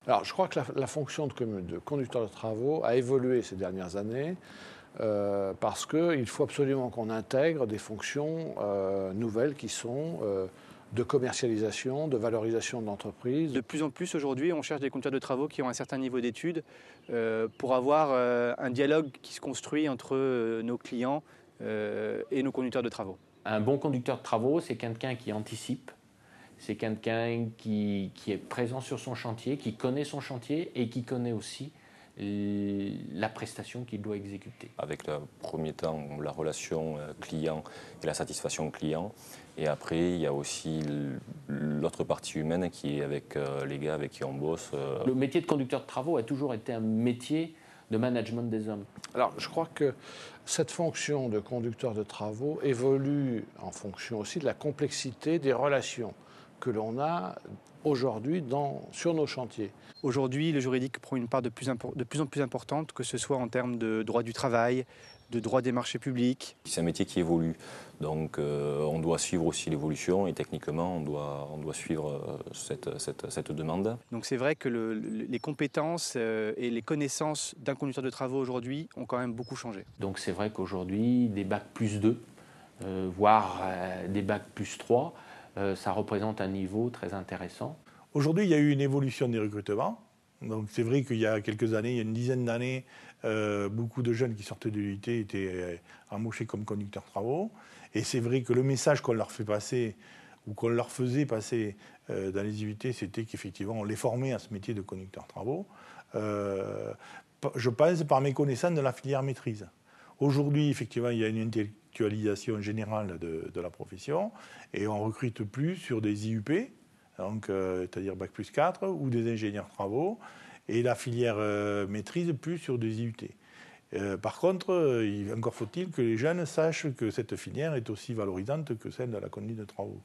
Alors, je crois que la fonction de conducteur de travaux a évolué ces dernières années parce qu'il faut absolument qu'on intègre des fonctions nouvelles qui sont de commercialisation, de valorisation de l'entreprise. De plus en plus aujourd'hui, on cherche des conducteurs de travaux qui ont un certain niveau d'études pour avoir un dialogue qui se construit entre nos clients et nos conducteurs de travaux. Un bon conducteur de travaux, c'est quelqu'un qui anticipe, c'est quelqu'un qui est présent sur son chantier, qui connaît son chantier et qui connaît aussi la prestation qu'il doit exécuter. Avec le premier temps, la relation client et la satisfaction client. Et après, il y a aussi l'autre partie humaine qui est avec les gars avec qui on bosse. Le métier de conducteur de travaux a toujours été un métier de management des hommes. Alors, je crois que cette fonction de conducteur de travaux évolue en fonction aussi de la complexité des relations que l'on a aujourd'hui sur nos chantiers. Aujourd'hui, le juridique prend une part de plus en plus importante, que ce soit en termes de droit du travail, de droit des marchés publics. C'est un métier qui évolue, donc on doit suivre aussi l'évolution et techniquement on doit suivre cette demande. Donc c'est vrai que les compétences et les connaissances d'un conducteur de travaux aujourd'hui ont quand même beaucoup changé. Donc c'est vrai qu'aujourd'hui, des bacs plus 2, voire des bacs plus 3, ça représente un niveau très intéressant. Aujourd'hui, il y a eu une évolution des recrutements. Donc c'est vrai qu'il y a quelques années, il y a une dizaine d'années, beaucoup de jeunes qui sortaient de l'UT étaient embauchés comme conducteurs de travaux. Et c'est vrai que le message qu'on leur fait passer, ou qu'on leur faisait passer dans les UT, c'était qu'effectivement, on les formait à ce métier de conducteur de travaux. Je pense par mes connaissances de la filière maîtrise. Aujourd'hui, effectivement, il y a une intellectualisation générale de la profession et on recrute plus sur des IUP, donc, c'est-à-dire Bac plus 4, ou des ingénieurs travaux, et la filière maîtrise plus sur des IUT. Par contre, encore faut-il que les jeunes sachent que cette filière est aussi valorisante que celle de la conduite de travaux.